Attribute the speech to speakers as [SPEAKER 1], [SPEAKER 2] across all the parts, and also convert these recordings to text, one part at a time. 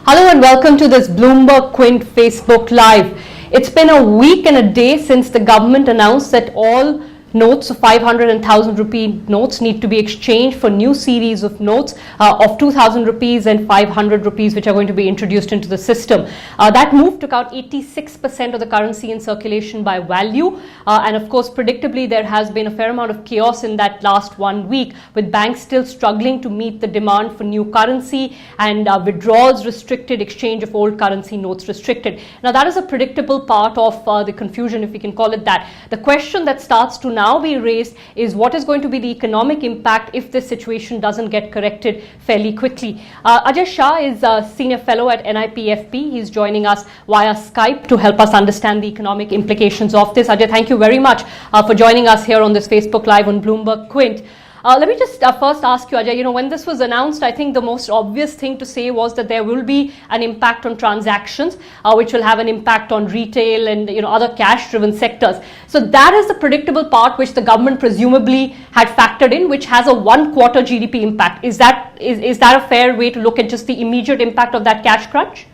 [SPEAKER 1] Hello and welcome to this BloombergQuint Facebook Live. It's been a week and a day since the government announced that all notes of 500 and 1,000 rupee notes need to be exchanged for new series of notes of 2,000 rupees and 500 rupees, which are going to be introduced into the system. That move took out 86% of the currency in circulation by value. And of course, predictably, there has been a fair amount of chaos in that last 1 week, with banks still struggling to meet the demand for new currency and withdrawals restricted, exchange of old currency notes restricted. Now, that is a predictable part of the confusion, if we can call it that. The question that starts to now be raised is what is going to be the economic impact if this situation doesn't get corrected fairly quickly. Ajay Shah is a senior fellow at NIPFP. He's joining us via Skype to help us understand the economic implications of this. Ajay, thank you very much for joining us here on this Facebook Live on BloombergQuint. Let me just first ask you, Ajay, when this was announced, I think the most obvious thing to say was that there will be an impact on transactions, which will have an impact on retail and other cash-driven sectors. So that is the predictable part which the government presumably had factored in, which has a 1 quarter GDP impact. Is that a fair way to look at just the immediate impact of that cash crunch?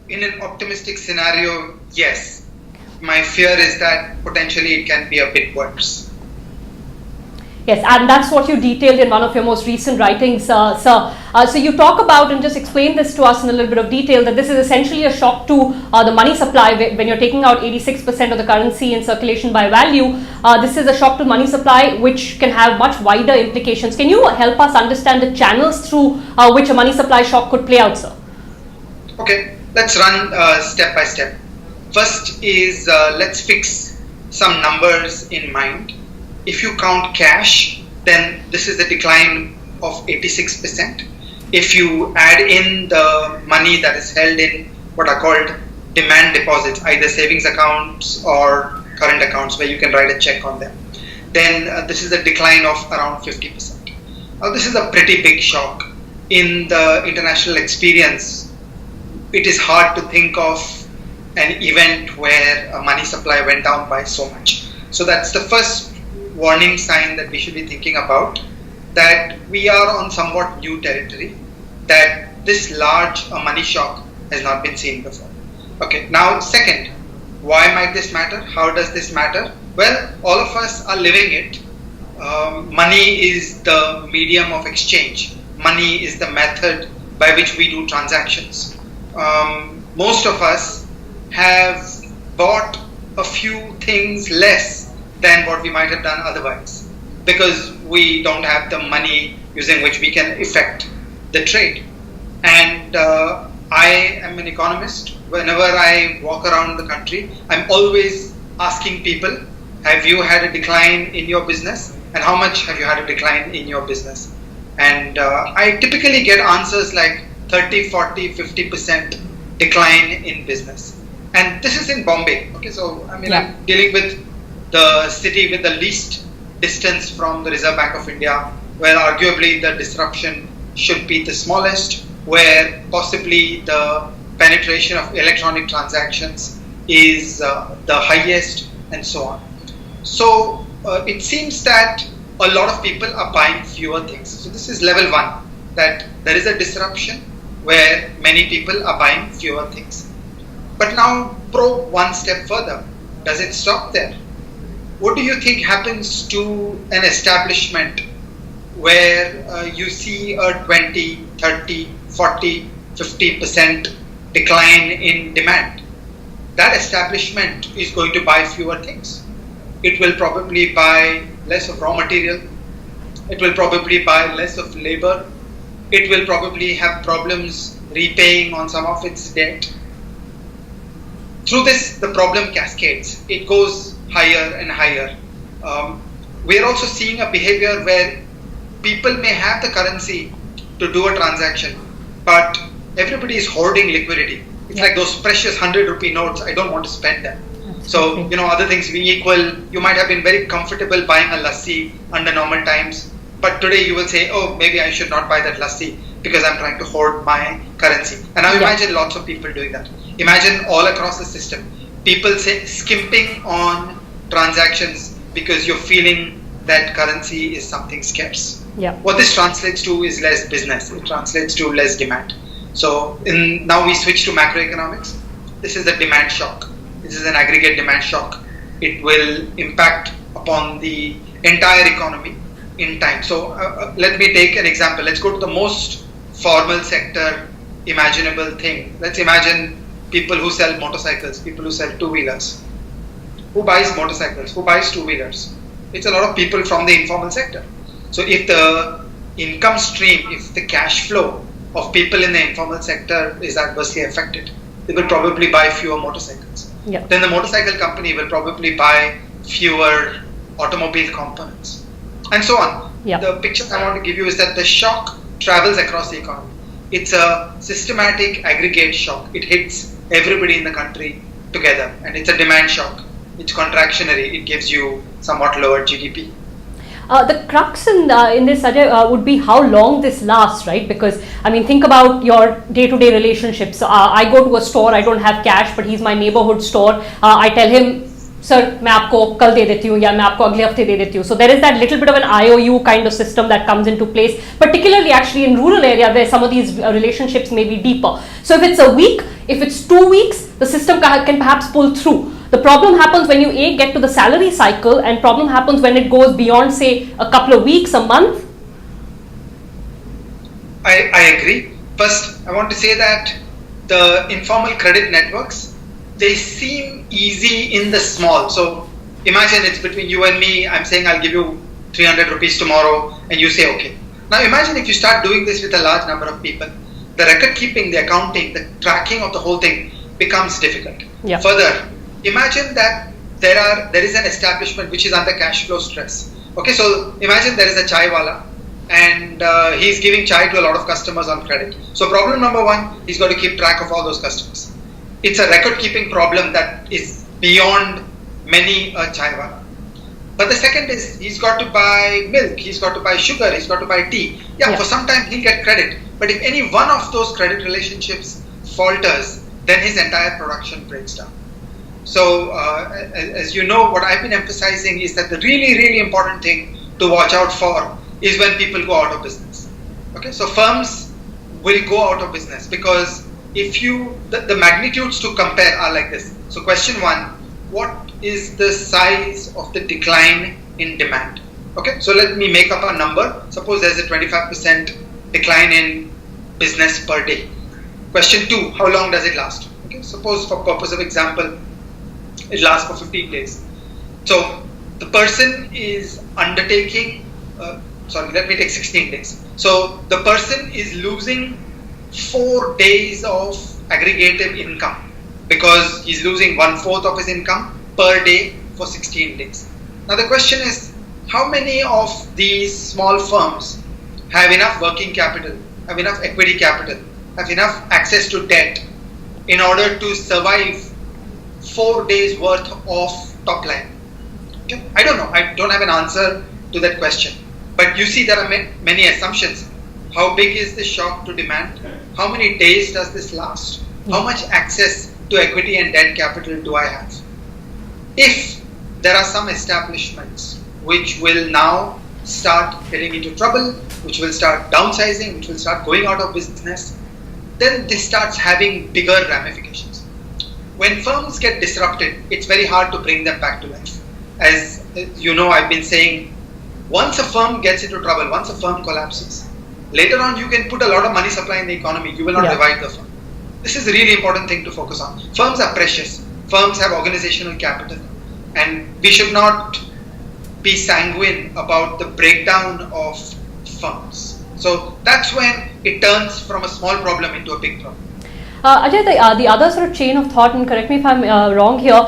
[SPEAKER 2] In an optimistic scenario, yes. My fear is that potentially it can be a bit worse.
[SPEAKER 1] Yes, and that's what you detailed in one of your most recent writings, sir. So you talk about, and just explain this to us in a little bit of detail, that this is essentially a shock to the money supply. When you're taking out 86% of the currency in circulation by value, this is a shock to money supply, which can have much wider implications. Can you help us understand the channels through which a money supply shock could play out, sir?
[SPEAKER 2] Okay, let's run step by step. First is let's fix some numbers in mind. If you count cash, then this is a decline of 86%. If you add in the money that is held in what are called demand deposits, either savings accounts or current accounts where you can write a check on them, then this is a decline of around 50%. Now, this is a pretty big shock. In the international experience, it is hard to think of an event where a money supply went down by so much. So that's the first warning sign that we should be thinking about, that we are on somewhat new territory, that this large money shock has not been seen before. Okay, now second, why might this matter? How does this matter? Well, all of us are living it. Money is the medium of exchange. Money is the method by which we do transactions. Most of us have bought a few things less than what we might have done otherwise, because we don't have the money using which we can effect the trade. And I am an economist. Whenever I walk around the country, I'm always asking people, have you had a decline in your business? And how much have you had a decline in your business? And I typically get answers like 30, 40, 50% decline in business. And this is in Bombay. Okay, so I'm dealing with the city with the least distance from the Reserve Bank of India, where arguably the disruption should be the smallest, where possibly the penetration of electronic transactions is the highest, and so on. So it seems that a lot of people are buying fewer things. So this is level one, that there is a disruption where many people are buying fewer things. But now probe one step further. Does it stop there? What do you think happens to an establishment where you see a 20, 30, 40, 50% decline in demand? That establishment is going to buy fewer things. It will probably buy less of raw material. It will probably buy less of labor. It will probably have problems repaying on some of its debt. Through this, the problem cascades. It goes higher and higher. We are also seeing a behavior where people may have the currency to do a transaction, but everybody is hoarding liquidity. It's like those precious 100 rupee notes. I don't want to spend them. So, other things being equal, you might have been very comfortable buying a lassi under normal times, but today you will say, oh, maybe I should not buy that lassi because I'm trying to hoard my currency. And now imagine lots of people doing that. Imagine all across the system, people say skimping on transactions because you're feeling that currency is something scarce.
[SPEAKER 1] Yeah.
[SPEAKER 2] What this translates to is less business. It translates to less demand. So now we switch to macroeconomics. This is the demand shock. This is an aggregate demand shock. It will impact upon the entire economy in time. So let me take an example. Let's go to the most formal sector imaginable thing. Let's imagine people who sell motorcycles, people who sell two-wheelers. Who buys motorcycles? Who buys two-wheelers? It's a lot of people from the informal sector. So if the income stream, if the cash flow of people in the informal sector is adversely affected, they will probably buy fewer motorcycles.
[SPEAKER 1] Yeah.
[SPEAKER 2] Then the motorcycle company will probably buy fewer automobile components, and so on.
[SPEAKER 1] Yeah.
[SPEAKER 2] The picture I want to give you is that the shock travels across the economy. It's a systematic aggregate shock. It hits everybody in the country together, and it's a demand shock. It's contractionary. It gives you somewhat lower GDP.
[SPEAKER 1] The crux in this, Ajay, would be how long this lasts, right? Because, I mean, think about your day-to-day relationships. I go to a store, I don't have cash, but he's my neighborhood store. I tell him, sir, मैं आपको कल दे देती हूँ या मैं आपको अगले हफ्ते दे देती हूँ. So there is that little bit of an IOU kind of system that comes into place, particularly actually in rural area where some of these relationships may be deeper. So if it's a week, if it's 2 weeks, the system can perhaps pull through. The problem happens when you get to the salary cycle, and problem happens when it goes beyond, say, a couple of weeks, a month.
[SPEAKER 2] I agree. First, I want to say that the informal credit networks, they seem easy in the small. So imagine it's between you and me. I'm saying I'll give you 300 rupees tomorrow, and you say okay. Now imagine if you start doing this with a large number of people. The record keeping, the accounting, the tracking of the whole thing becomes difficult.
[SPEAKER 1] Yeah.
[SPEAKER 2] Further, imagine that there is an establishment which is under cash flow stress. Okay, so imagine there is a chai wala, and he's giving chai to a lot of customers on credit. So problem number one, he's got to keep track of all those customers. It's a record keeping problem that is beyond many a chai wala. But the second is he's got to buy milk, he's got to buy sugar, he's got to buy tea. Yeah, for some time he'll get credit. But if any one of those credit relationships falters, then his entire production breaks down. So, as you know, what I've been emphasizing is that the really, really important thing to watch out for is when people go out of business. Okay, so firms will go out of business because if the magnitudes to compare are like this. So, question one, what is the size of the decline in demand? Okay, so let me make up a number. Suppose there's a 25% decline in business per day. Question two, how long does it last? Okay, suppose for purpose of example, it lasts for 15 days. So the person is undertaking, let me take 16 days. So the person is losing 4 days of aggregative income because he's losing 1/4 of his income per day for 16 days. Now the question is, how many of these small firms have enough working capital, have enough equity capital, have enough access to debt in order to survive 4 days worth of top line? Okay? I don't know. I don't have an answer to that question. But you see, there are many assumptions. How big is the shock to demand? How many days does this last? How much access to equity and debt capital do I have? If there are some establishments which will now start getting into trouble, which will start downsizing, which will start going out of business, then this starts having bigger ramifications. When firms get disrupted, it's very hard to bring them back to life. As you know, I've been saying, once a firm gets into trouble, once a firm collapses, later on you can put a lot of money supply in the economy, you will not revive the firm. This is a really important thing to focus on. Firms are precious. Firms have organizational capital, and we should not be sanguine about the breakdown of firms. So that's when it turns from a small problem into a big problem.
[SPEAKER 1] Ajay, the other sort of chain of thought, and correct me if I'm wrong here,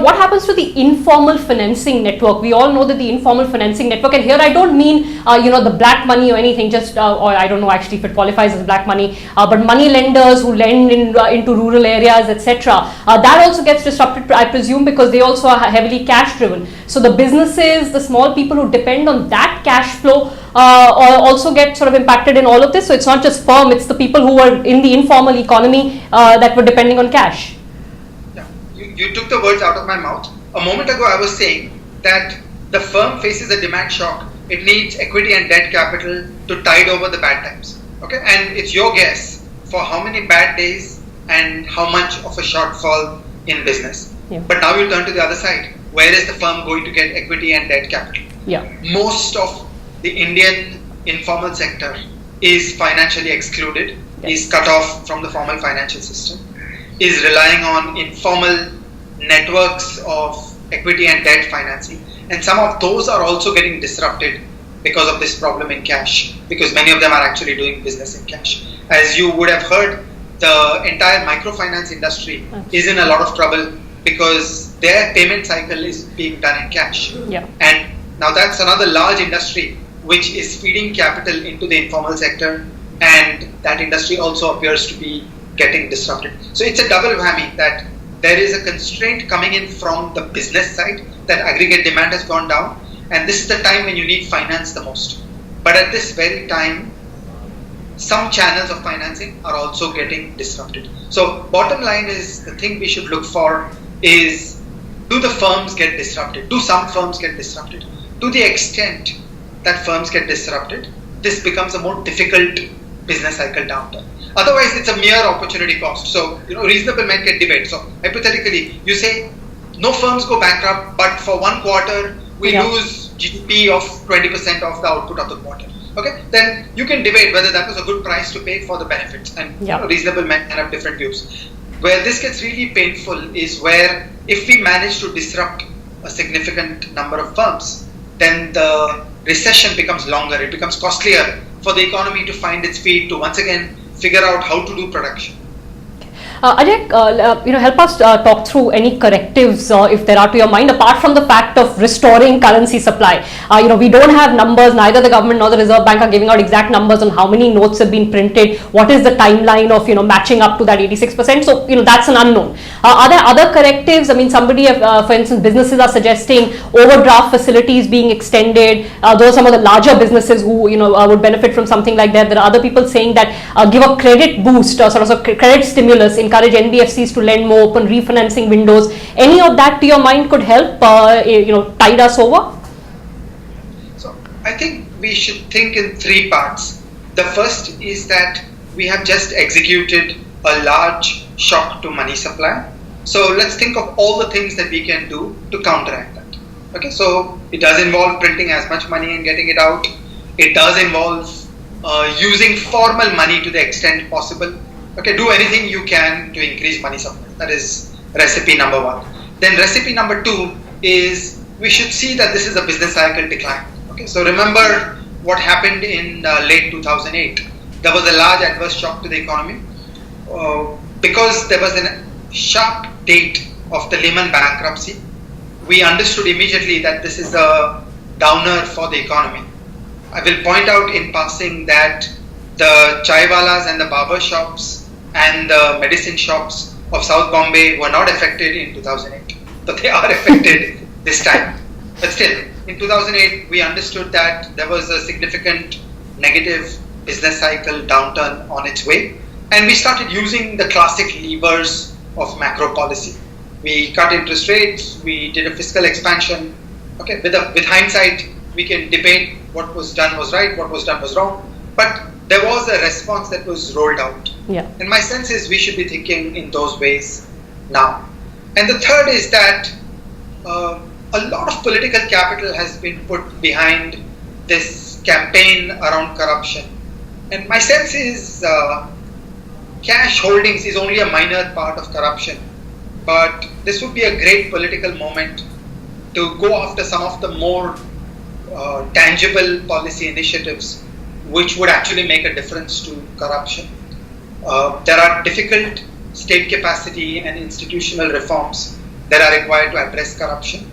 [SPEAKER 1] what happens to the informal financing network? We all know that the informal financing network, and here I don't mean, the black money or anything, just, or I don't know actually if it qualifies as black money, but money lenders who lend into rural areas, etc. That also gets disrupted, I presume, because they also are heavily cash driven. So the businesses, the small people who depend on that cash flow, also get sort of impacted in all of this. So it's not just firm, it's the people who are in the informal economy that were depending on cash.
[SPEAKER 2] Yeah, you took the words out of my mouth. A moment ago I was saying that the firm faces a demand shock. It needs equity and debt capital to tide over the bad times. Okay, and it's your guess for how many bad days and how much of a shortfall in business.
[SPEAKER 1] Yeah.
[SPEAKER 2] But now you turn to the other side. Where is the firm going to get equity and debt capital?
[SPEAKER 1] Yeah.
[SPEAKER 2] Most of the Indian informal sector is financially excluded, is cut off from the formal financial system, is relying on informal networks of equity and debt financing. And some of those are also getting disrupted because of this problem in cash, because many of them are actually doing business in cash. As you would have heard, the entire microfinance industry is in a lot of trouble because their payment cycle is being done in cash.
[SPEAKER 1] Yeah.
[SPEAKER 2] And now that's another large industry which is feeding capital into the informal sector, and that industry also appears to be getting disrupted. So it's a double whammy that there is a constraint coming in from the business side, that aggregate demand has gone down, and this is the time when you need finance the most. But at this very time, some channels of financing are also getting disrupted. So bottom line is, the thing we should look for is, do the firms get disrupted? Do some firms get disrupted? To the extent that firms get disrupted, this becomes a more difficult business cycle downturn. Otherwise, it's a mere opportunity cost. So, reasonable men can debate. So, hypothetically, you say no firms go bankrupt, but for 1 quarter we lose GDP of 20% of the output of the quarter. Okay, then you can debate whether that was a good price to pay for the benefits, and reasonable men can have different views. Where this gets really painful is where, if we manage to disrupt a significant number of firms, then the recession becomes longer. It becomes costlier for the economy to find its feet, to once again figure out how to do production.
[SPEAKER 1] Ajay, help us talk through any correctives, if there are, to your mind, apart from the fact of restoring currency supply. We don't have numbers, neither the government nor the Reserve Bank are giving out exact numbers on how many notes have been printed, what is the timeline of, matching up to that 86%. So, that's an unknown. Are there other correctives? I mean, somebody, for instance, businesses are suggesting overdraft facilities being extended. Those are some of the larger businesses who, would benefit from something like that. There are other people saying that give a credit boost, or sort of a credit stimulus, encourage NBFCs to lend more, open refinancing windows. Any of that, to your mind, could help, tide us over?
[SPEAKER 2] So I think we should think in 3 parts. The first is that we have just executed a large shock to money supply. So let's think of all the things that we can do to counteract that. Okay, so it does involve printing as much money and getting it out. It does involve using formal money to the extent possible. Okay, do anything you can to increase money supply. That is recipe number 1. Then recipe number 2 is, we should see that this is a business cycle decline. Okay, so remember what happened in late 2008. There was a large adverse shock to the economy because there was a sharp date of the Lehman bankruptcy. We understood immediately that this is a downer for the economy. I will point out in passing that the chaiwalas and the barber shops and the medicine shops of South Bombay were not affected in 2008. So they are affected this time. But still, in 2008, we understood that there was a significant negative business cycle downturn on its way. And we started using the classic levers of macro policy. We cut interest rates, we did a fiscal expansion. Okay, with hindsight, we can debate what was done was right, what was done was wrong. But there was a response that was rolled out.
[SPEAKER 1] Yeah.
[SPEAKER 2] And my sense is we should be thinking in those ways now. And the third is that a lot of political capital has been put behind this campaign around corruption. And my sense is cash holdings is only a minor part of corruption. But this would be a great political moment to go after some of the more tangible policy initiatives which would actually make a difference to corruption. There are difficult state capacity and institutional reforms that are required to address corruption.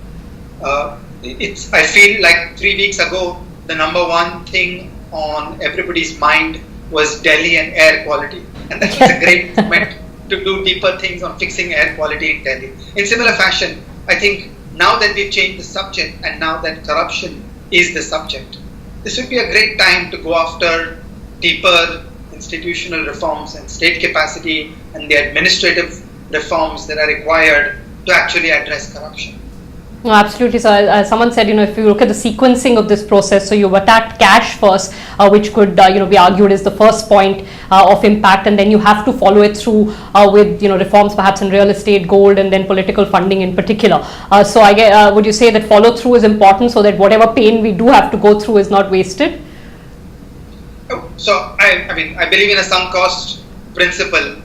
[SPEAKER 2] I feel like 3 weeks ago, the number 1 thing on everybody's mind was Delhi and air quality. And that was a great moment to do deeper things on fixing air quality in Delhi. In similar fashion, I think now that we've changed the subject and now that corruption is the subject, this would be a great time to go after deeper institutional reforms and state capacity and the administrative reforms that are required to actually address corruption.
[SPEAKER 1] No, absolutely. So, someone said, if you look at the sequencing of this process, so you've attacked cash first, which could, be argued is the first point of impact, and then you have to follow it through with, reforms perhaps in real estate, gold, and then political funding in particular. So, I get, would you say that follow through is important so that whatever pain we do have to go through is not wasted?
[SPEAKER 2] So, I believe in a sunk cost principle.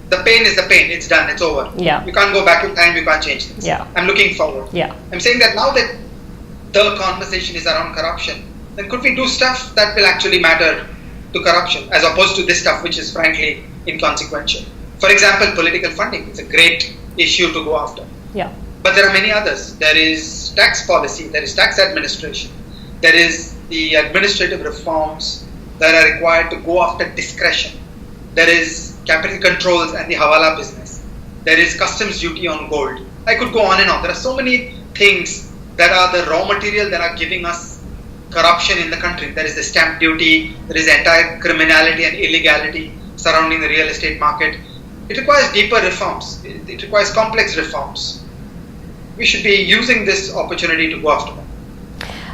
[SPEAKER 2] The pain is the pain. It's done. It's over.
[SPEAKER 1] Yeah.
[SPEAKER 2] You can't go back in time. You can't change things.
[SPEAKER 1] Yeah.
[SPEAKER 2] I'm looking forward.
[SPEAKER 1] Yeah.
[SPEAKER 2] I'm saying that now that the conversation is around corruption, then could we do stuff that will actually matter to corruption as opposed to this stuff which is frankly inconsequential? For example, political funding. It's a great issue to go after.
[SPEAKER 1] Yeah.
[SPEAKER 2] But there are many others. There is tax policy. There is tax administration. There is the administrative reforms that are required to go after discretion. There is capital controls and the hawala business. There is customs duty on gold. I could go on and on. There are so many things that are the raw material that are giving us corruption in the country. There is the stamp duty, there is anti-criminality and illegality surrounding the real estate market. It requires deeper reforms. It requires complex reforms. We should be using this opportunity to go after them.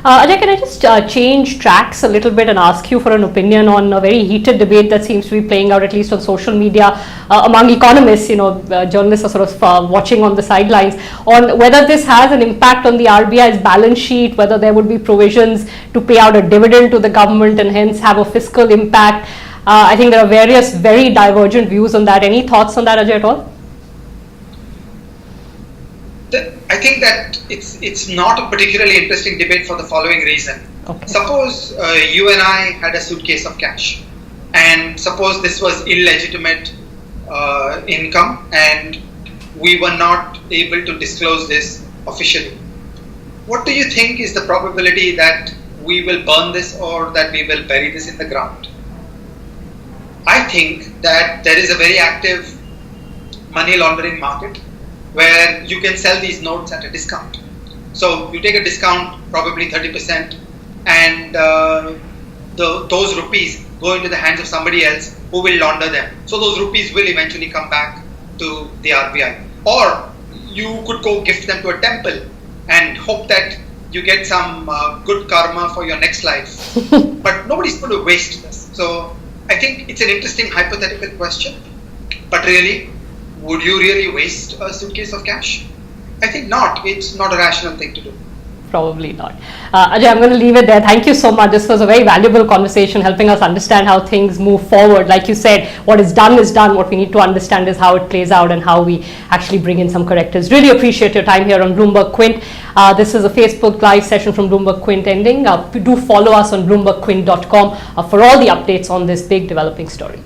[SPEAKER 1] Ajay, can I just change tracks a little bit and ask you for an opinion on a very heated debate that seems to be playing out, at least on social media, among economists, journalists are sort of watching on the sidelines, on whether this has an impact on the RBI's balance sheet, whether there would be provisions to pay out a dividend to the government and hence have a fiscal impact. I think there are various very divergent views on that. Any thoughts on that, Ajay, at all?
[SPEAKER 2] I think that it's not a particularly interesting debate for the following reason.
[SPEAKER 1] Okay.
[SPEAKER 2] Suppose you and I had a suitcase of cash, and suppose this was illegitimate income, and we were not able to disclose this officially. What do you think is the probability that we will burn this or that we will bury this in the ground? I think that there is a very active money laundering market where you can sell these notes at a discount. So you take a discount, probably 30%, and those rupees go into the hands of somebody else who will launder them. So those rupees will eventually come back to the RBI. Or you could go gift them to a temple and hope that you get some good karma for your next life. But nobody's going to waste this. So I think it's an interesting hypothetical question. But really, would you really waste a suitcase of cash? I think not. It's not a rational thing to do.
[SPEAKER 1] Probably not. Ajay, I'm going to leave it there. Thank you so much. This was a very valuable conversation, helping us understand how things move forward. Like you said, what is done is done. What we need to understand is how it plays out and how we actually bring in some correctives. Really appreciate your time here on BloombergQuint. This is a Facebook Live session from BloombergQuint ending. Do follow us on BloombergQuint.com for all the updates on this big developing story.